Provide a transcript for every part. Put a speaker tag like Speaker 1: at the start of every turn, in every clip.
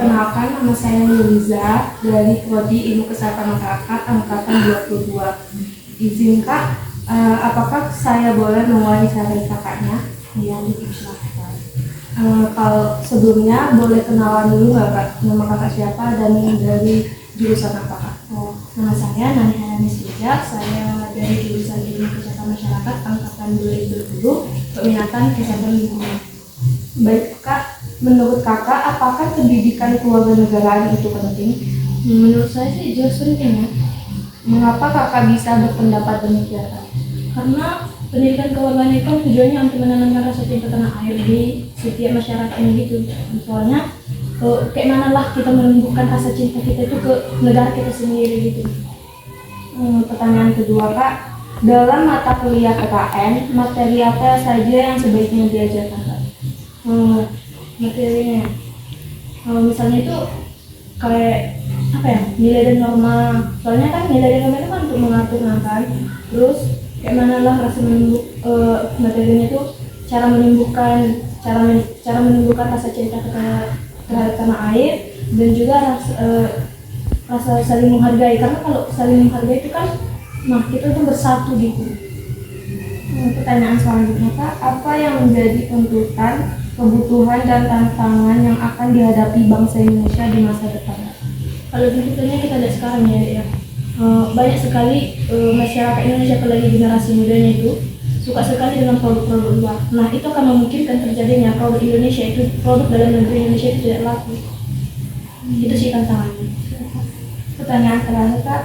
Speaker 1: Perkenalkan, nama saya Yuliza dari Prodi Ilmu Kesehatan Masyarakat Angkatan 22. Izin Kak, apakah saya boleh mewawancarai kakaknya?
Speaker 2: Iya, silakan.
Speaker 1: Kalau sebelumnya boleh kenalan dulu nggak Kak? Nama kakak siapa dan dari jurusan apa Kak?
Speaker 2: Oh, nama saya Nani Haramis Lijak. Saya dari jurusan Ilmu Kesehatan Masyarakat Angkatan 2020, peminatan kesehatan lingkungan.
Speaker 1: Baik Kak, menurut kakak apakah pendidikan kewarganegaraan itu penting?
Speaker 2: Menurut saya sih jelas penting ya.
Speaker 1: Mengapa kakak bisa berpendapat demikian Kak?
Speaker 2: Karena pendidikan kewarganegaraan itu tujuannya untuk menanamkan rasa cinta tanah air di setiap masyarakat ini gitu. Soalnya kayak mana lah kita menumbuhkan rasa cinta kita itu ke negara kita sendiri gitu.
Speaker 1: Pertanyaan kedua Kak, dalam mata kuliah PKN, materi apa saja yang sebaiknya diajarkan Kak?
Speaker 2: Materinya misalnya itu kayak apa ya, nilai dan norma. Soalnya kan nilai dan norma itu kan untuk mengatur kan. Terus kayak mana lah rasa materinya itu cara menumbuhkan rasa cinta terhadap tanah air, dan juga rasa saling menghargai. Karena kalau saling menghargai itu kan, nah kita tuh bersatu gitu.
Speaker 1: Pertanyaan selanjutnya Kak, apa yang menjadi tuntutan, kebutuhan dan tantangan yang akan dihadapi bangsa Indonesia di masa depan?
Speaker 2: Kalau tuntutannya kita lihat sekarang ya, banyak sekali masyarakat Indonesia, apalagi generasi mudanya itu suka sekali dengan produk-produk luar. Nah itu akan memungkinkan terjadinya produk Indonesia itu, produk dalam negeri Indonesia itu tidak laku. Itu sih tantangannya.
Speaker 1: Pertanyaan terakhir Kak,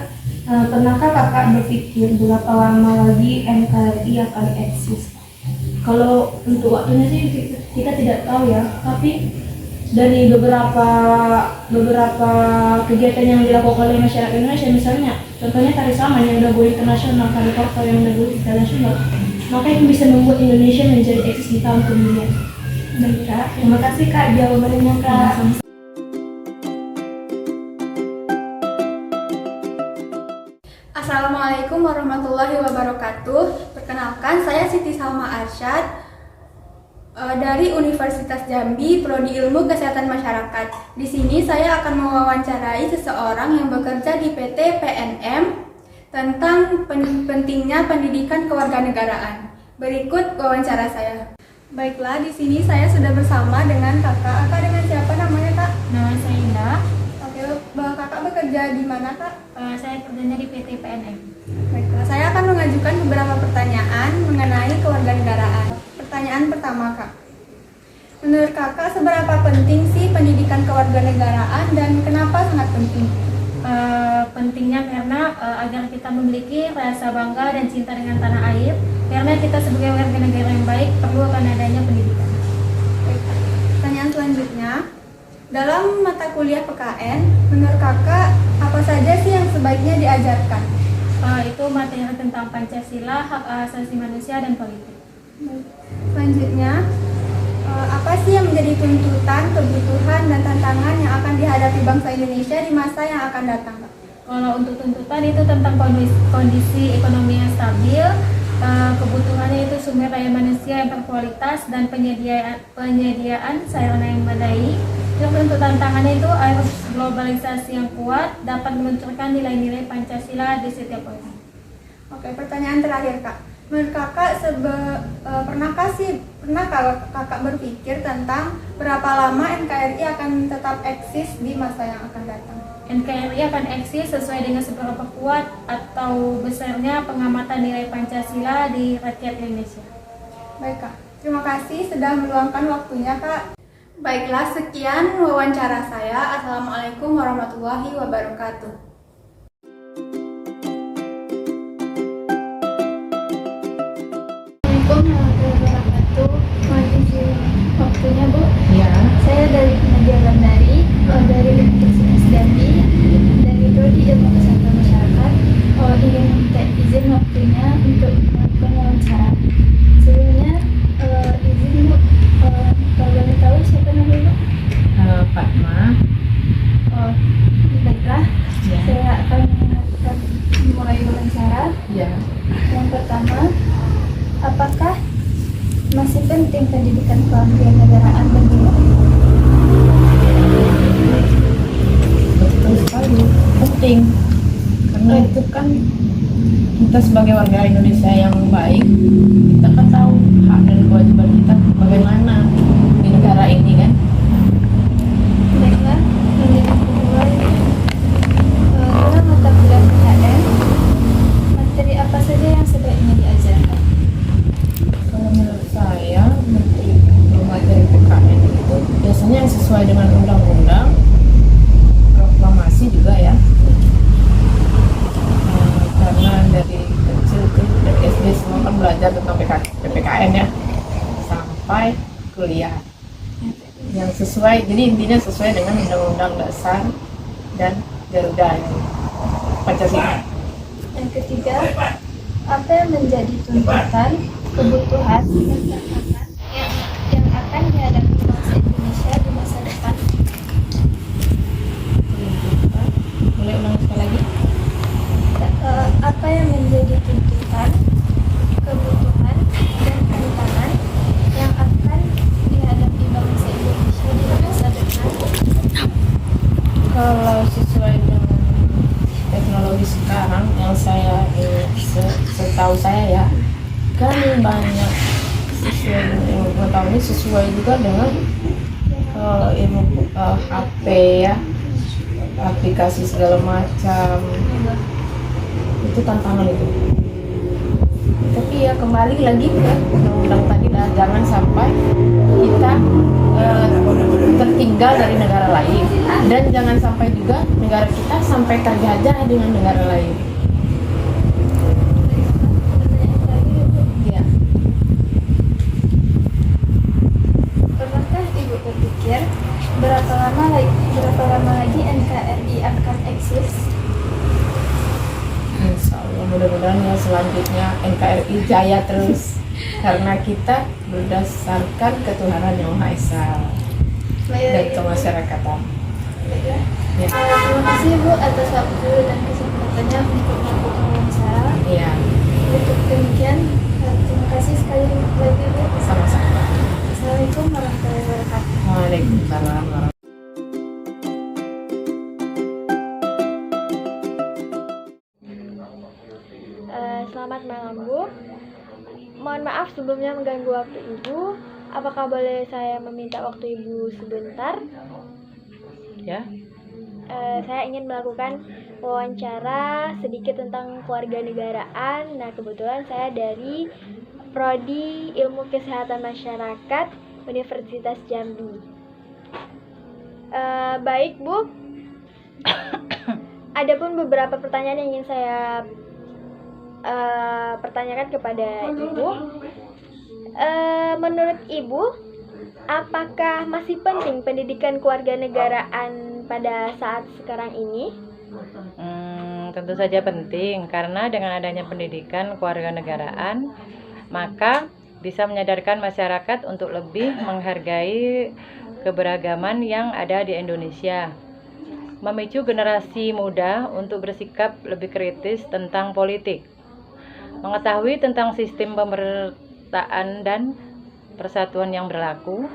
Speaker 1: pernahkah kakak berpikir berapa lama lagi NKRI akan eksis?
Speaker 2: Kalau untuk waktunya sih kita tidak tahu ya, tapi dari beberapa kegiatan yang dilakukan oleh masyarakat Indonesia, misalnya contohnya tari saman yang udah go internasional, tari tortor yang udah go internasional, maka itu bisa membuat Indonesia menjadi eksis di tahun kemudian.
Speaker 1: Baik Kak, terima kasih Kak jawabannya Kak.
Speaker 3: Assalamualaikum warahmatullahi wabarakatuh. Perkenalkan, saya Siti Salma Arsyad dari Universitas Jambi, Prodi Ilmu Kesehatan Masyarakat. Di sini saya akan mewawancarai seseorang yang bekerja di PT PNM tentang pentingnya pendidikan kewarganegaraan. Berikut wawancara saya. Baiklah, di sini saya sudah bersama dengan kakak. Kakak dengan siapa namanya Kak?
Speaker 2: Nama saya Indah.
Speaker 3: Oke, kakak bekerja di mana Kak?
Speaker 2: Saya kerjanya di PT PNM.
Speaker 3: Baiklah, saya akan mengajukan beberapa pertanyaan mengenai kewarganegaraan. Pertanyaan pertama Kak, menurut kakak seberapa penting sih pendidikan kewarganegaraan dan kenapa sangat penting?
Speaker 2: Pentingnya karena agar kita memiliki rasa bangga dan cinta dengan tanah air. Karena kita sebagai warga negara yang baik perlu akan adanya pendidikan.
Speaker 3: Baik. Pertanyaan selanjutnya, dalam mata kuliah PKN, menurut kakak apa saja sih yang sebaiknya diajarkan?
Speaker 2: Itu materi tentang Pancasila, hak asasi manusia, dan politik.
Speaker 3: Selanjutnya, apa sih yang menjadi tuntutan, kebutuhan, dan tantangan yang akan dihadapi bangsa Indonesia di masa yang akan datang, Kak?
Speaker 2: Kalau untuk tuntutan itu tentang kondisi ekonomi yang stabil, kebutuhannya itu sumber daya manusia yang berkualitas, dan penyediaan sarana yang memadai. Terus untuk tantangannya itu harus globalisasi yang kuat, dapat meluncurkan nilai-nilai Pancasila di setiap orang.
Speaker 3: Oke, pertanyaan terakhir Kak. Menurut kakak, pernah kakak berpikir tentang berapa lama NKRI akan tetap eksis di masa yang akan datang?
Speaker 2: NKRI akan eksis sesuai dengan seberapa kuat atau besarnya pengamatan nilai Pancasila di rakyat Indonesia.
Speaker 3: Baik Kak, terima kasih sudah meluangkan waktunya Kak. Baiklah, sekian wawancara saya. Assalamualaikum warahmatullahi wabarakatuh.
Speaker 4: Assalamualaikum warahmatullahi wabarakatuh. Mohon izin waktunya Bu.
Speaker 5: Ya.
Speaker 4: Saya dari Nadia Bandari, dari Universitas Jambi, dari Prodi Ilmu Kesehatan Masyarakat. Ingin minta izin waktunya untuk melakukan wawancara. Sebelumnya izin Bu, kalau boleh tahu siapa namanya Bu?
Speaker 5: Fatma.
Speaker 4: Baiklah.
Speaker 5: Ya.
Speaker 4: Saya akan mulai wawancara.
Speaker 5: Ya.
Speaker 4: Yang pertama, apakah masih penting pendidikan kewarganegaraan bagi
Speaker 5: Betul sekali, penting karena itu kan kita sebagai warga Indonesia yang baik, kita kan tahu hak dan kewajiban kita bagaimana di negara ini kan.
Speaker 4: Baiklah, yang kedua itu dalam mata kuliah PKN, materi apa saja yang sebaiknya diajarkan?
Speaker 5: Kalau menurut saya materi PKN itu biasanya yang sesuai dengan undang-undang, proklamasi juga ya. Karena dari kecil tuh dari SD semua kan belajar tentang PPKN ya sampai kuliah yang sesuai, jadi intinya sesuai dengan Undang-Undang Dasar dan Garuda ini, Pancasila.
Speaker 4: Yang ketiga, apa yang menjadi tuntutan, kebutuhan, dan tantangan yang akan dihadapi bangsa Indonesia di masa depan?
Speaker 5: Boleh ulang sekali lagi?
Speaker 4: Apa yang menjadi tuntutan, kebutuhan, dan tantangan yang akan dihadapi bangsa Indonesia di masa depan?
Speaker 5: Kalau sesuai dengan teknologi sekarang yang saya setahu saya ya, kan banyak sesuai dengan ilmu pengetahuan ini sesuai juga dengan ilmu HP ya, aplikasi segala macam, itu tantangan itu. Tapi ya kembali lagi ke undang-undang tadi lah, jangan sampai kita tertinggal dari negara lain, dan jangan sampai juga negara kita sampai terjajah dengan negara lain. Ya.
Speaker 4: Pernahkah Ibu berpikir berapa lama lagi NKRI akan eksis?
Speaker 5: Insya Allah mudah-mudahan ya selanjutnya NKRI jaya terus karena kita berdasarkan ketuhanan yang Maha Esa dan kemasyarakatan.
Speaker 4: Baiklah.
Speaker 5: Ya.
Speaker 4: Terima kasih Bu atas waktu dan kesempatannya untuk melakukan wawancara.
Speaker 5: Iya,
Speaker 4: Untuk demikian, terima kasih sekali lagi Bu.
Speaker 5: sama-sama.
Speaker 4: Assalamualaikum warahmatullahi wabarakatuh.
Speaker 5: Waalaikumsalam.
Speaker 6: Selamat malam Bu. Mohon maaf sebelumnya mengganggu waktu Ibu. Apakah boleh saya meminta waktu Ibu sebentar?
Speaker 5: Ya.
Speaker 6: Saya ingin melakukan wawancara sedikit tentang kewarganegaraan. Nah, kebetulan saya dari Prodi Ilmu Kesehatan Masyarakat Universitas Jambi. Baik Bu. Adapun beberapa pertanyaan yang ingin saya pertanyakan kepada Ibu. Menurut Ibu, apakah masih penting pendidikan kewarganegaraan pada saat sekarang ini?
Speaker 7: Tentu saja penting, karena dengan adanya pendidikan kewarganegaraan, maka bisa menyadarkan masyarakat untuk lebih menghargai keberagaman yang ada di Indonesia, memicu generasi muda untuk bersikap lebih kritis tentang politik, mengetahui tentang sistem pemerintahan dan persatuan yang berlaku,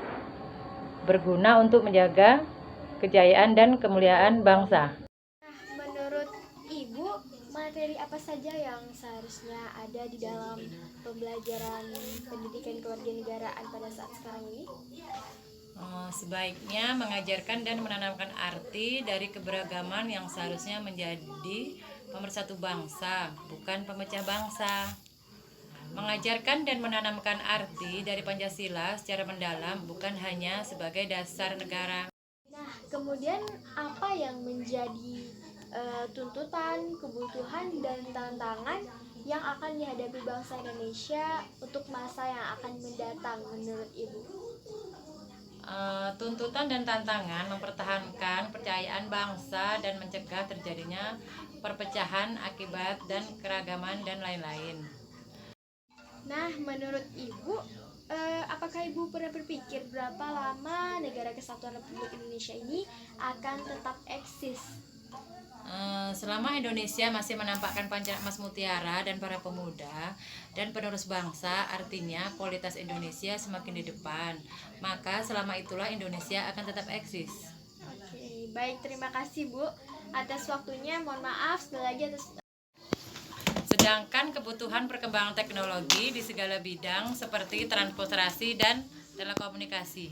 Speaker 7: berguna untuk menjaga kejayaan dan kemuliaan bangsa.
Speaker 6: Menurut Ibu, materi apa saja yang seharusnya ada di dalam pembelajaran pendidikan kewarganegaraan pada saat sekarang ini?
Speaker 7: Sebaiknya mengajarkan dan menanamkan arti dari keberagaman yang seharusnya menjadi pemersatu bangsa, bukan pemecah bangsa. Mengajarkan dan menanamkan arti dari Pancasila secara mendalam, bukan hanya sebagai dasar negara.
Speaker 6: Nah, kemudian apa yang menjadi tuntutan, kebutuhan, dan tantangan yang akan dihadapi bangsa Indonesia untuk masa yang akan mendatang menurut Ibu?
Speaker 7: Tuntutan dan tantangan mempertahankan percayaan bangsa dan mencegah terjadinya perpecahan akibat dan keragaman dan lain-lain.
Speaker 6: Nah, menurut Ibu, apakah Ibu pernah berpikir berapa lama Negara Kesatuan Republik Indonesia ini akan tetap eksis?
Speaker 7: Selama Indonesia masih menampakkan panca emas mutiara dan para pemuda dan penerus bangsa, artinya kualitas Indonesia semakin di depan. Maka selama itulah Indonesia akan tetap eksis.
Speaker 6: Oke, Baik, terima kasih Bu atas waktunya. Mohon maaf sekali lagi atas.
Speaker 7: Sedangkan kebutuhan perkembangan teknologi di segala bidang seperti transportasi dan telekomunikasi.